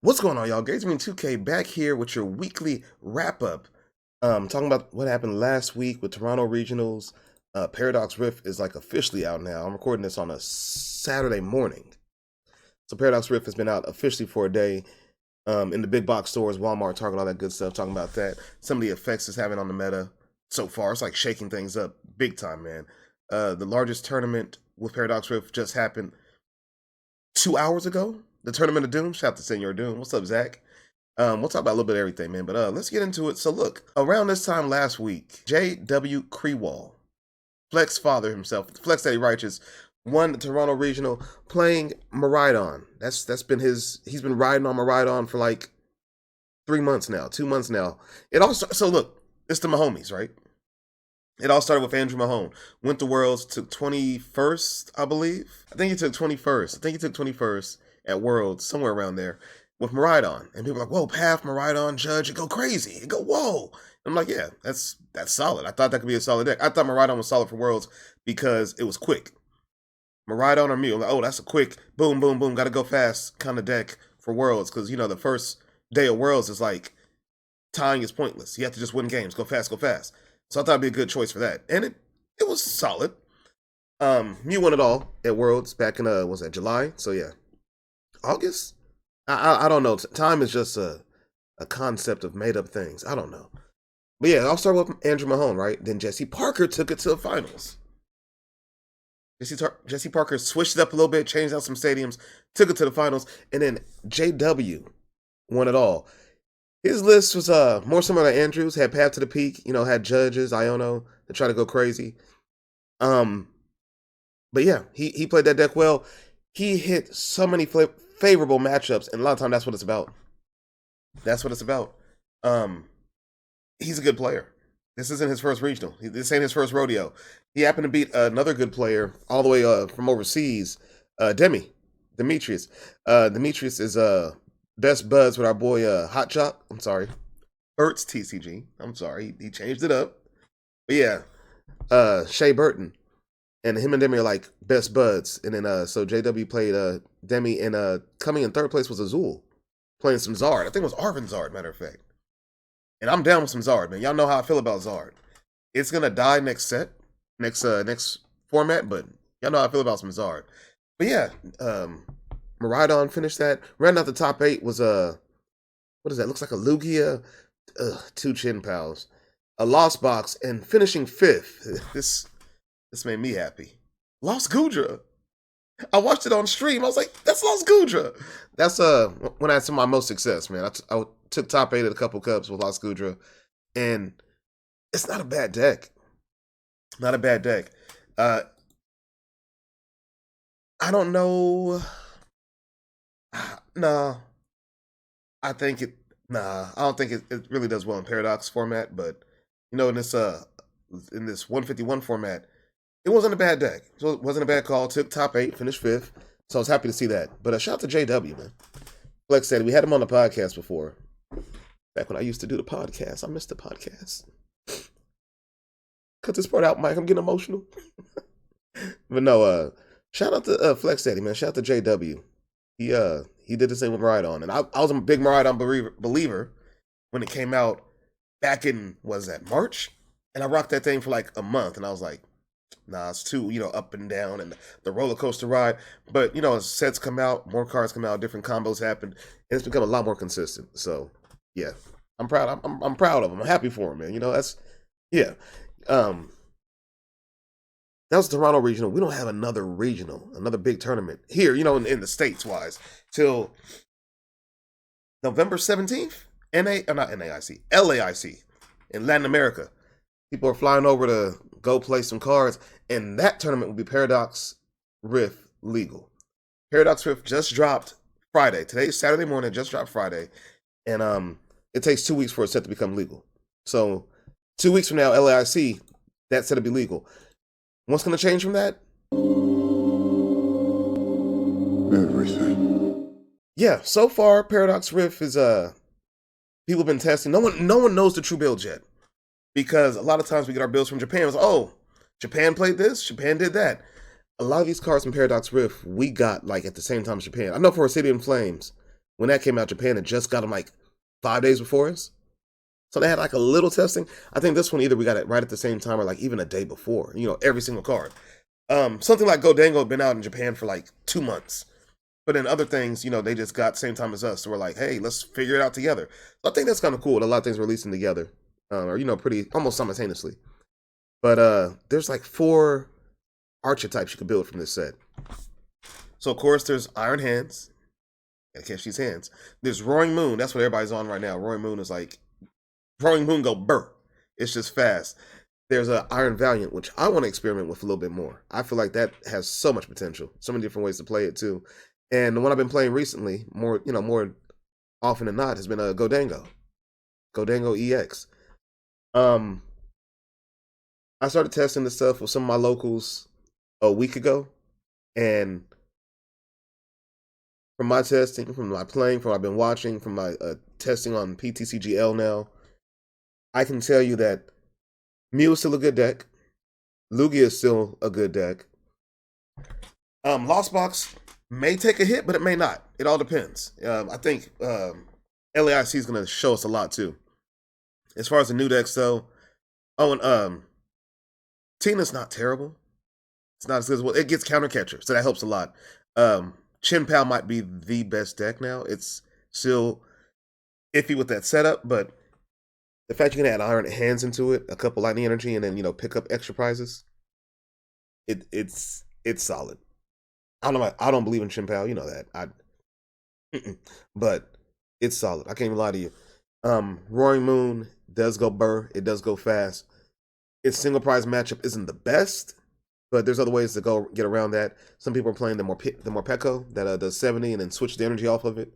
What's going on, y'all? Gazeman 2K back here with your weekly wrap-up. Talking about what happened last week with Toronto Regionals. Paradox Rift is like officially out now. I'm recording this on a Saturday morning. So Paradox Rift has been out officially for a day in the big box stores, Walmart, Target, all that good stuff. Talking about that. Some of the effects it's having on the meta so far. It's like shaking things up big time, man. The largest tournament with Paradox Rift just happened 2 hours ago. The Tournament of Doom. Shout out to Senor Doom. What's up, Zach? We'll talk about a little bit of everything, man. But let's get into it. So look, around this time last week, J.W. Crewall, Flex father himself, Flex Daddy Righteous, won the Toronto Regional playing Maridon. That's been he's been riding on Maridon for like 3 months now, 2 months now. So look, it's the Mahomies, right? It all started with Andrew Mahone. Went to Worlds, took 21st, I believe. I think he took 21st at Worlds, somewhere around there, with Maridon. And people are like, whoa, Path, Maridon, Judge, it go crazy. It go, whoa. I'm like, yeah, that's solid. I thought that could be a solid deck. I thought Maridon was solid for Worlds because it was quick. Maridon or me, I'm like, oh, that's a quick, boom, boom, boom, gotta go fast kind of deck for Worlds. Because, the first day of Worlds is like, tying is pointless. You have to just win games, go fast, go fast. So I thought it'd be a good choice for that. And it was solid. Mew won it all at Worlds back in, was that July? So yeah. August? I don't know. Time is just a concept of made up things. I don't know. But yeah, I'll start with Andrew Mahone, right? Then Jesse Parker took it to the finals. Jesse Parker switched it up a little bit, changed out some stadiums, took it to the finals, and then JW won it all. His list was more similar to Andrew's. Had Path to the Peak, had Judges, Iono to try to go crazy. But yeah, he played that deck well. He hit so many favorable matchups, and a lot of time that's what it's about. That's what it's about. He's a good player. This isn't his first regional. This ain't his first rodeo. He happened to beat another good player all the way from overseas, Demetrius. Demetrius is best buds with our boy Hot Chop. I'm sorry, Burt's TCG. I'm sorry, he changed it up. But yeah, Shea Burton. And him and Demi are like best buds. And then so JW played Demi, and coming in third place was Azul, playing some Zard. I think it was Arvin Zard, matter of fact. And I'm down with some Zard, man. Y'all know how I feel about Zard. It's gonna die next format, but y'all know how I feel about some Zard. But yeah, Maridon finished that. Rounding out the top 8 was what is that? Looks like a Lugia, 2 Chin Pals, a Lost Box, and finishing 5th. This made me happy. Lost Gudra. I watched it on stream. I was like, that's Lost Gudra. That's when I had some of my most success, man. I took top 8 at a couple cups with Lost Gudra. And it's not a bad deck. Not a bad deck. I don't know. Nah. I don't think it really does well in Paradox format, but in this 151 format, it wasn't a bad deck. So it wasn't a bad call. Took top 8, finished 5th. So I was happy to see that. But shout out to JW, man. Flex said we had him on the podcast before. Back when I used to do the podcast. I missed the podcast. Cut this part out, Mike. I'm getting emotional. But no, shout out to Flex Daddy, man. Shout out to JW. He did the same with Maridon. And I was a big Maridon believer when it came out back in, March? And I rocked that thing for like a month. And I was like, nah, it's too, up and down and the roller coaster ride. But, as sets come out, more cards come out, different combos happen, and it's become a lot more consistent. So, yeah, I'm proud. I'm proud of him. I'm happy for him, man. Yeah. That was Toronto Regional. We don't have another regional, another big tournament here, in the States-wise, till November 17th? Not NAIC, LAIC in Latin America. People are flying over to go play some cards, and that tournament will be Paradox Rift legal. Paradox Rift just dropped Friday. Today's Saturday morning, just dropped Friday, and it takes 2 weeks for a set to become legal. So 2 weeks from now, LAIC, that set to be legal. What's going to change from that? Everything. Yeah, so far Paradox Rift is people have been testing. No one knows the true build yet. Because a lot of times we get our builds from Japan. It's like, oh, Japan played this, Japan did that. A lot of these cards from Paradox Rift we got like at the same time as Japan. I know for Obsidian Flames, When that came out, Japan had just got them like 5 days before us. So they had like a little testing. I think this one either we got it right at the same time or like even a day before, every single card. Something like Godango had been out in Japan for like 2 months. But then other things, they just got same time as us. So we're like, hey, let's figure it out together. So I think that's kind of cool. A lot of things releasing together. Or, pretty almost simultaneously. But there's like 4 archetypes you could build from this set. So of course there's Iron Hands. Gotta catch these hands. There's Roaring Moon. That's what everybody's on right now. Roaring Moon is like Roaring Moon go burr. It's just fast. There's a Iron Valiant, which I want to experiment with a little bit more. I feel like that has so much potential. So many different ways to play it too. And the one I've been playing recently, more often than not, has been a Godango. Godango EX. I started testing this stuff with some of my locals a week ago. And from my testing, from my playing, from what I've been watching, from my testing on PTCGL now, I can tell you that Mew is still a good deck. Lugia is still a good deck. Lost Box may take a hit, but it may not. It all depends. I think LAIC is going to show us a lot too. As far as the new decks, though, and Tina's not terrible. It's not as good as well. It gets Counter Catcher, so that helps a lot. Chin Pao might be the best deck now. It's still iffy with that setup, but the fact you can add Iron Hands into it, a couple Lightning Energy, and then pick up extra prizes, it's solid. I don't believe in Chin Pao, you know that. But it's solid. I can't even lie to you. Roaring Moon does go burr. It does go fast. Its single prize matchup isn't the best, but there's other ways to go get around that. Some people are playing the Morpeko that does 70 and then switch the energy off of it.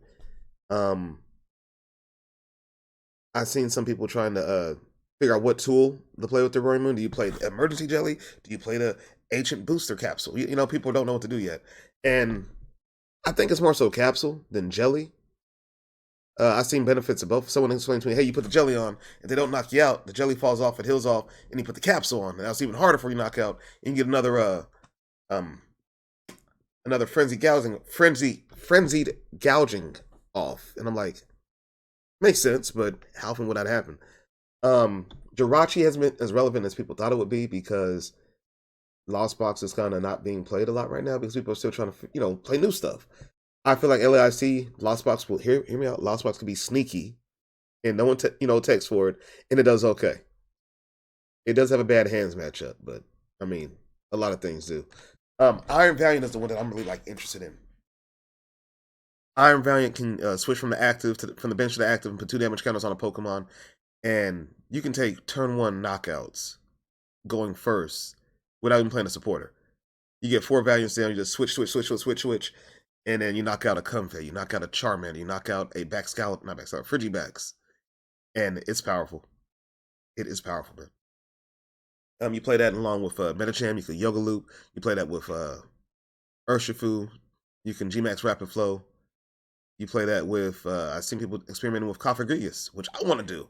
I've seen some people trying to figure out what tool to play with the Roaring Moon. Do you play the Emergency Jelly? Do you play the Ancient Booster Capsule? People don't know what to do yet. And I think it's more so Capsule than Jelly. I've seen benefits of both. Someone explained to me, hey, you put the Jelly on, if they don't knock you out, the Jelly falls off, it heals off, and you put the Capsule on. And that's even harder for you to knock out. And you get another frenzied gouging off. And I'm like, makes sense, but how often would that happen? Jirachi hasn't been as relevant as people thought it would be because Lost Box is kind of not being played a lot right now because people are still trying to, play new stuff. I feel like LAIC, Lost Box will hear me out. Lost Box can be sneaky, and no one takes for it, and it does okay. It does have a bad hands matchup, but I mean, a lot of things do. Iron Valiant is the one that I'm really interested in. Iron Valiant can switch from the active from the bench to the active and put 2 damage counters on a Pokemon, and you can take turn 1 knockouts going first without even playing a supporter. You get 4 Valiants down, you just switch, and then you knock out a Comfey, you knock out a Charmander, you knock out a Frigibax, and it's powerful. It is powerful, man. You play that along with Metacham, you can Yoga Loop, you play that with Urshifu, you can Gmax Rapid Flow, you play that with, I've seen people experimenting with Cofagrigus, which I want to do.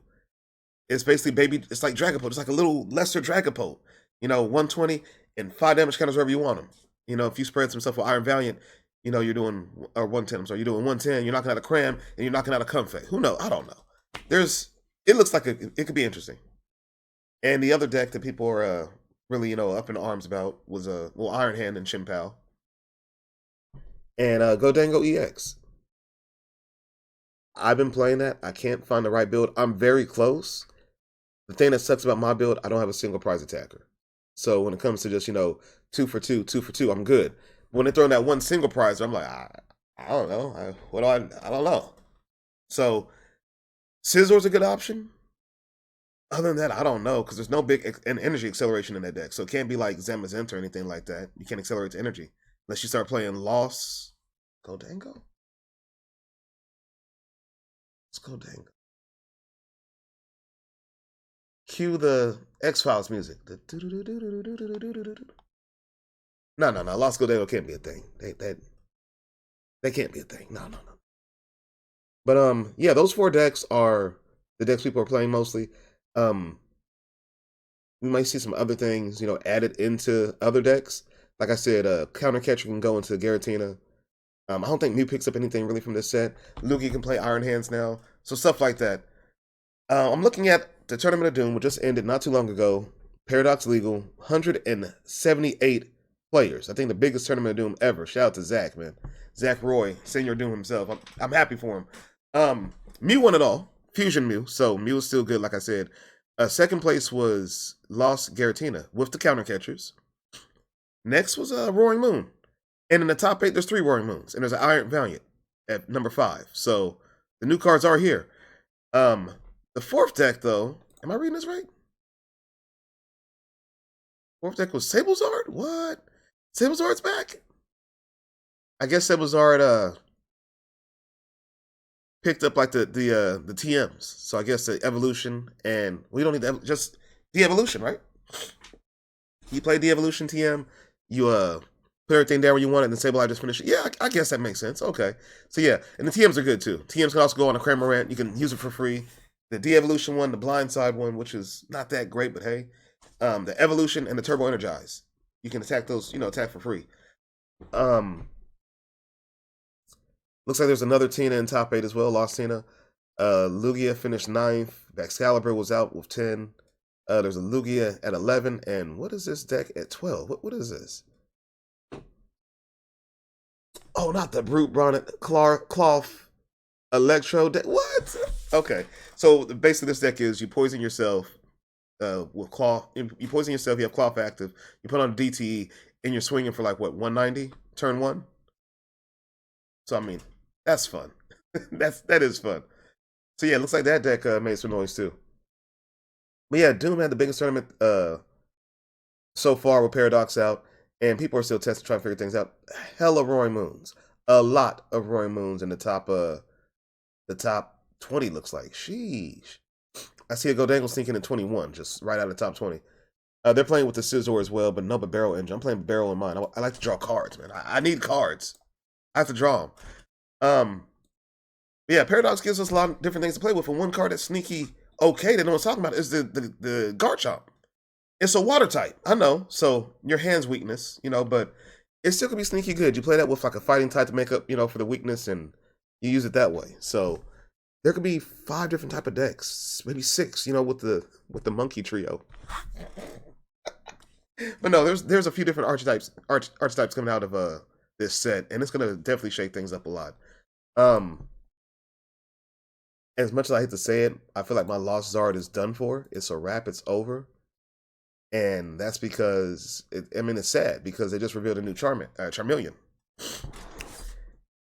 It's basically it's like Dragapult, it's like a little lesser Dragapult, 120 and 5 damage counters wherever you want them. If you spread some stuff with Iron Valiant, you're doing, or 110, I'm sorry, you're doing 110, you're knocking out a Cram, and you're knocking out a Comfey. Who knows? I don't know. It looks like it could be interesting. And the other deck that people are really, up in arms about was Iron Hand and Chin Pao. And Godango EX. I've been playing that. I can't find the right build. I'm very close. The thing that sucks about my build, I don't have a single prize attacker. So when it comes to just, 2 for 2, I'm good. When they throw in that one single prize, I'm like, I don't know. I don't know. So Scissor's a good option. Other than that, I don't know, because there's no big energy acceleration in that deck. So it can't be like Zamazenta or anything like that. You can't accelerate to energy. Unless you start playing Lost Godango. Let's Godango. Cue the X-Files music. No. Lost Godango can't be a thing. They can't be a thing. No. But yeah, those 4 decks are the decks people are playing mostly. We might see some other things, added into other decks. Like I said, Counter Catcher can go into Garatina. I don't think Mew picks up anything really from this set. Lugia can play Iron Hands now, so stuff like that. I'm looking at the Tournament of Doom, which just ended not too long ago. Paradox Legal, 178 players. I think the biggest Tournament of Doom ever. Shout out to Zach, man. Zach Roy, Senior Doom himself. I'm happy for him. Mew won it all. Fusion Mew, so Mew is still good, like I said. Second place was Lost Garatina with the counter catchers. Next was Roaring Moon. And in the top 8, there's 3 Roaring Moons. And there's an Iron Valiant at number 5. So the new cards are here. The fourth deck, though, am I reading this right? Fourth deck was Sablezard? What? Sablezard's back? I guess Sablezard picked up like the TMs. So I guess the evolution, and we don't need just the evolution, right? You play the evolution TM, you put everything down where you want it, and then Sableye just finish it. Yeah, I guess that makes sense. Okay. So yeah, and the TMs are good too. TMs can also go on a Cramorant. You can use it for free. The de-evolution one, the blindside one, which is not that great, but hey. The evolution and the turbo energize. You can attack those, attack for free. Looks like there's another Tina in top 8 as well, Lost Tina. Lugia finished 9th. Excalibur was out with 10. There's a Lugia at 11. And what is this deck at 12? What is this? Oh, not the Brute Brawn Cloth Electro deck. What? Okay. So basically this deck is you poison yourself with Claw. You poison yourself, you have Cloth active, you put on a DTE, and you're swinging for like, what, 190? Turn 1? So, I mean, that's fun. that is fun. So, yeah, it looks like that deck made some noise, too. But, yeah, Doom had the biggest tournament so far with Paradox out, and people are still testing, trying to figure things out. Hella Roaring Moons. A lot of Roaring Moons in the top 20, looks like. Sheesh. I see a Goldangle sneaking in 21, just right out of the top 20. They're playing with the Scizor as well, but no, but Barrel Engine. I'm playing Barrel in mine. I like to draw cards, man. I need cards. I have to draw them. Yeah, Paradox gives us a lot of different things to play with. And one card that's sneaky okay that no one's talking about is the Garchomp. It's a water type, I know. So your hand's weakness, but it still could be sneaky good. You play that with like a fighting type to make up, for the weakness, and you use it that way. So there could be 5 different type of decks, maybe 6, with the monkey trio. But no, there's a few different archetypes coming out of this set, and it's gonna definitely shake things up a lot. As much as I hate to say it, I feel like my Lost Zard is done for. It's a wrap. It's over, and that's because it's sad because they just revealed a new Charmeleon,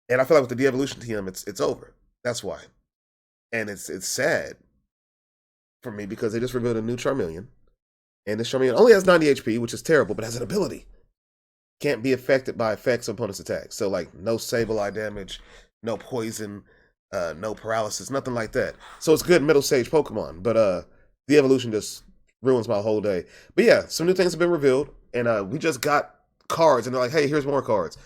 and I feel like with the de-evolution TM, it's over. That's why, and it's sad for me because they just revealed a new Charmeleon, and this Charmeleon only has 90 HP, which is terrible, but has an ability. Can't be affected by effects of opponent's attacks. So, like, no Sableye damage, no poison, no paralysis, nothing like that. So it's good middle stage Pokemon, but the evolution just ruins my whole day. But yeah, some new things have been revealed, and we just got cards, and they're like, hey, here's more cards.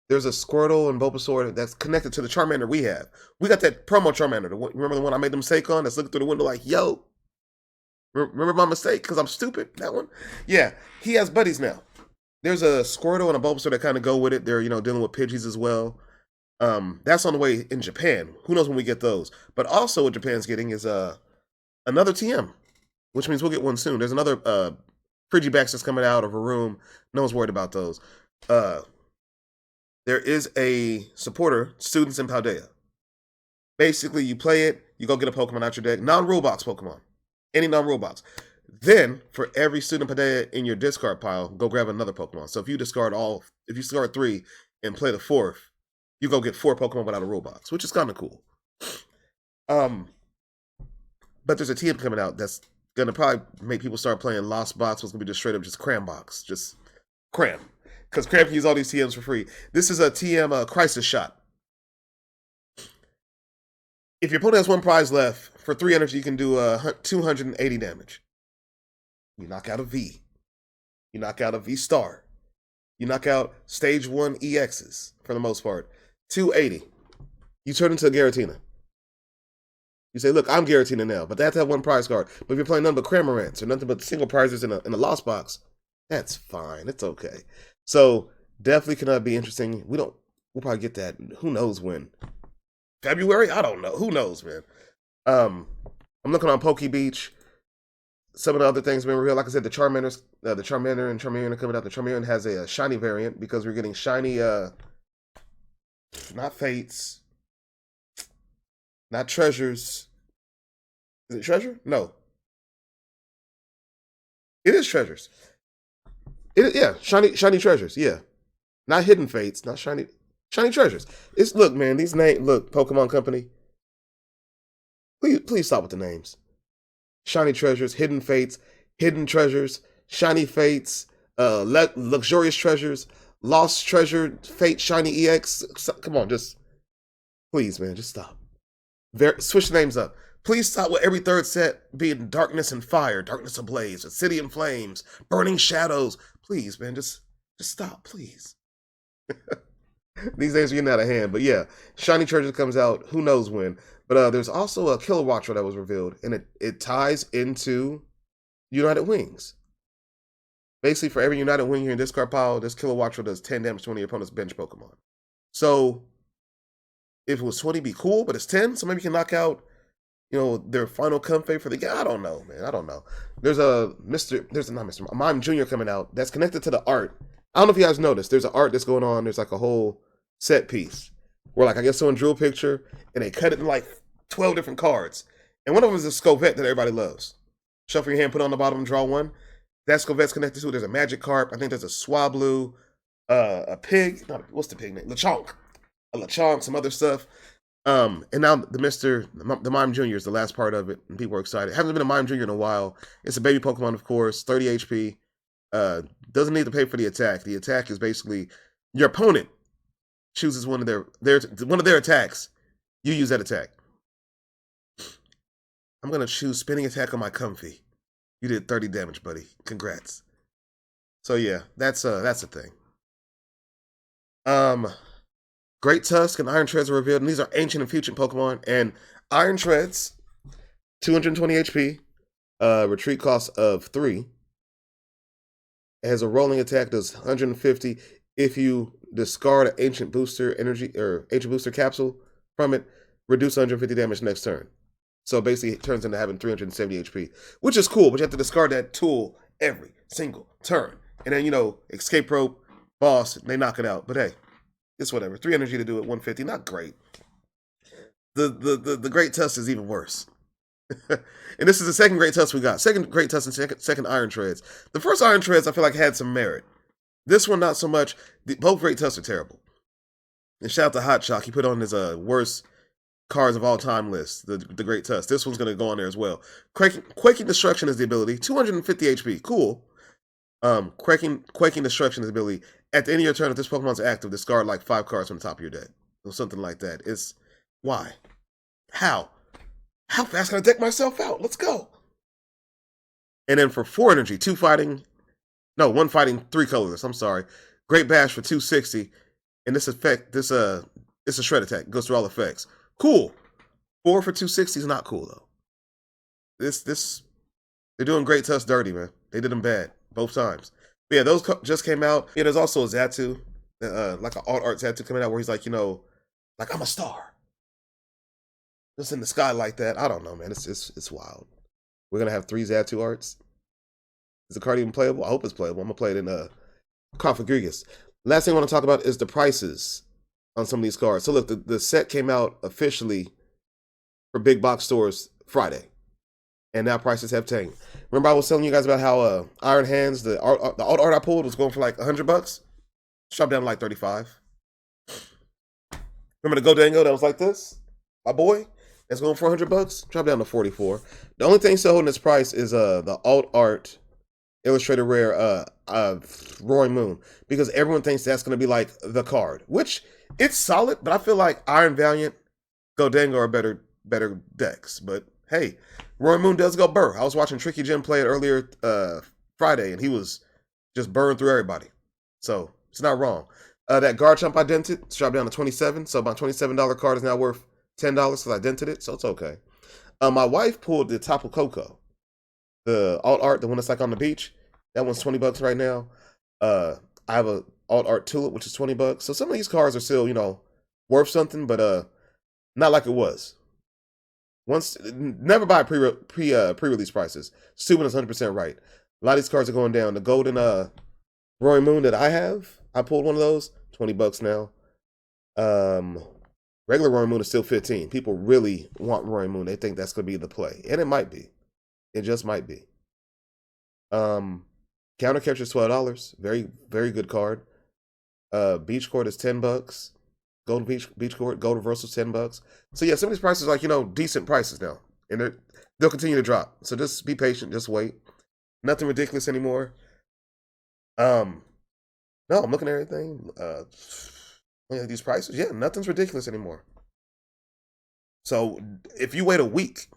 There's a Squirtle and Bulbasaur that's connected to the Charmander we have. We got that promo Charmander. Remember the one I made the mistake on that's looking through the window like, yo, remember my mistake because I'm stupid? That one? Yeah, he has buddies now. There's a Squirtle and a Bulbasaur that kind of go with it. They're, dealing with Pidgeys as well. That's on the way in Japan. Who knows when we get those? But also what Japan's getting is another TM, which means we'll get one soon. There's another Frigibax that's coming out of a room. No one's worried about those. There is a supporter, Students in Paldea. Basically, you play it, you go get a Pokemon out your deck. Non-rule box Pokemon. Any non-rule box. Then, for every Student Paldea in your discard pile, go grab another Pokemon. So if you discard 3 and play the 4th, you go get 4 Pokemon without a rule box, which is kind of cool. But there's a TM coming out that's going to probably make people start playing Lost Box, what's going to be just straight up just Cram Box. Just Cram. Because Cram can use all these TMs for free. This is a TM Crisis Shot. If your opponent has 1 prize left, for 3 energy, you can do 280 damage. You knock out a V. You knock out a V star. You knock out stage 1 EXs, for the most part. 280. You turn into a Garatina. You say, look, I'm Garatina now, but they have to have 1 prize card. But if you're playing nothing but Cramorants or nothing but single prizes in a Lost Box, that's fine. It's okay. So, definitely cannot be interesting. We'll probably get that. Who knows when? February? I don't know. Who knows, man? I'm looking on Poke Beach. Some of the other things being revealed. Like I said, the Charmander and Charmander coming out. The Charmander has a shiny variant because we're getting shiny, not fates, not treasures. Is it treasure? No. It is treasures. Yeah, shiny treasures. Yeah. Not hidden fates, not shiny treasures. It's look, man, these names look, Pokemon Company. Please stop with the names. Shiny treasures, hidden fates, hidden treasures, shiny fates, luxurious treasures, lost treasure, fate, shiny EX. Come on, just please, man, just stop. Switch the names up. Please stop with every third set being darkness and fire, darkness ablaze, a city in flames, burning shadows. Please, man, just stop, please. These names are getting out of hand, but yeah, shiny treasure comes out. Who knows when? But there's also a Killer Watcher that was revealed, and it ties into United Wings. Basically, for every United Wing here in discard pile, this Killer Watcher does 10 damage to one of your opponent's bench Pokemon. So if it was 20, it'd be cool, but it's 10, so maybe you can knock out, their final comfort for the game. I don't know, man. I don't know. There's a Mime Jr. coming out that's connected to the art. I don't know if you guys noticed. There's an art that's going on. There's like a whole set piece where, like, I guess someone drew a picture and they cut it in like 12 different cards. And one of them is a Scovette that everybody loves. Shuffle your hand, put it on the bottom, draw one. That Scovette's connected to it. There's a Magikarp. I think there's a Swablu, a pig. What's the pig name? Lechonk. A Lechonk, some other stuff. And now the Mime Jr. is the last part of it, and people are excited. Haven't been a Mime Jr. in a while. It's a baby Pokemon, of course, 30 HP. Doesn't need to pay for the attack. The attack is basically your opponent chooses one of their attacks. You use that attack. I'm gonna choose spinning attack on my Comfy. You did 30 damage, buddy. Congrats. So yeah, that's a thing. Great Tusk and Iron Treads are revealed, and these are ancient and future Pokemon. And Iron Treads, 220 HP, retreat cost of 3. It has a rolling attack, does 150. If you discard an Ancient Booster energy or Ancient Booster capsule from it, reduce 150 damage next turn. So basically, it turns into having 370 HP, which is cool. But you have to discard that tool every single turn, and then Escape Rope, Boss, they knock it out. But hey, it's whatever. 3 energy to do it, 150, not great. The Great Tusk is even worse. And this is the second Great Tusk we got. Second Great Tusk and second Iron Treads. The first Iron Treads I feel like had some merit. This one not so much. Both Great Tusks are terrible. And shout out to Hot Shock. He put on his worst cards of all time list, the Great Tusk. This one's gonna go on there as well. Quaking Destruction is the ability. 250 HP. Cool. Quaking Destruction is the ability. At the end of your turn, if this Pokemon's active, discard like 5 cards from the top of your deck. Or something like that. It's why? How fast can I deck myself out? Let's go. And then for 4 energy, 1 fighting, 3 colorless. I'm sorry. Great Bash for 260. And this effect, it's a shred attack. It goes through all effects. Cool. 4 for 260 is not cool though. They're doing Great Tusk dirty, man. They did them bad both times. But yeah, those just came out. Yeah, there's also a Xatu, like an alt art Xatu coming out where he's like, like I'm a star. Just in the sky like that. I don't know, man. It's wild. We're gonna have 3 Xatu arts. Is the card even playable? I hope it's playable. I'm gonna play it in Configurigus. Last thing I want to talk about is the prices on some of these cards. So look, the set came out officially for big box stores Friday, and now prices have tanked. Remember I was telling you guys about how Iron Hands, the alt art I pulled was going for like $100. It's dropped down to like 35. Remember the Godango that was like this? My boy? That's going for $100. Dropped down to 44. The only thing still holding its price is the alt art Illustrator Rare Roaring Moon, because everyone thinks that's going to be like the card, which it's solid, but I feel like Iron Valiant, Godango are better decks. But hey, Roaring Moon does go burr. I was watching Tricky Jim play it earlier Friday, and he was just burned through everybody. So it's not wrong. That Garchomp I dented, it's dropped down to 27, so my $27 card is now worth $10 because I dented it, so it's okay. My wife pulled the Tapu Koko, the alt art, the one that's like on the beach. That one's $20 right now. I have a Alt Art Tulip, which is $20. So some of these cards are still, worth something, but not like it was. Never buy pre-release prices. Stupid is 100% right. A lot of these cards are going down. The golden Roy Moon that I have, I pulled one of those, $20 now. Regular Roy Moon is still 15. People really want Roy Moon. They think that's gonna be the play, and it might be. It just might be. Counter Capture is $12. Very, very good card. Beach Court is $10. Golden Beach Court, Gold Reversal is $10. So yeah, some of these prices are like, decent prices now. And they'll continue to drop. So just be patient, just wait. Nothing ridiculous anymore. No, I'm looking at everything. These prices, yeah, nothing's ridiculous anymore. So if you wait a week,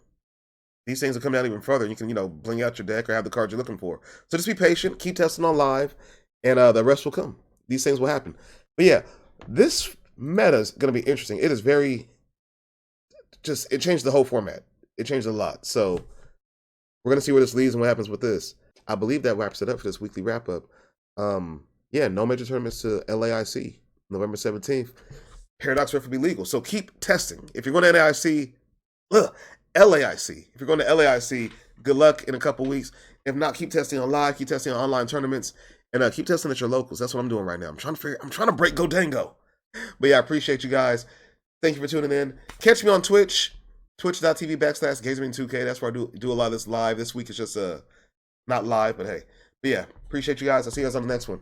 these things will come down even further. You can, bling out your deck or have the cards you're looking for. So just be patient, keep testing on live, and the rest will come. These things will happen. But yeah, this meta is going to be interesting. It is very, it changed the whole format. It changed a lot. So we're going to see where this leads and what happens with this. I believe that wraps it up for this weekly wrap up. Yeah, no major tournaments to LAIC, November 17th. Paradox Rift will be legal. So keep testing. If you're going to LAIC, if you're going to LAIC, good luck in a couple weeks. If not, keep testing on live, keep testing on online tournaments, and keep testing at your locals. That's what I'm doing right now. I'm trying to break Godango. But yeah, I appreciate you guys. Thank you for tuning in. Catch me on Twitch, twitch.tv/Gazering2K. That's where I do a lot of this live. This week is just not live, but hey. But yeah, appreciate you guys. I'll see you guys on the next one.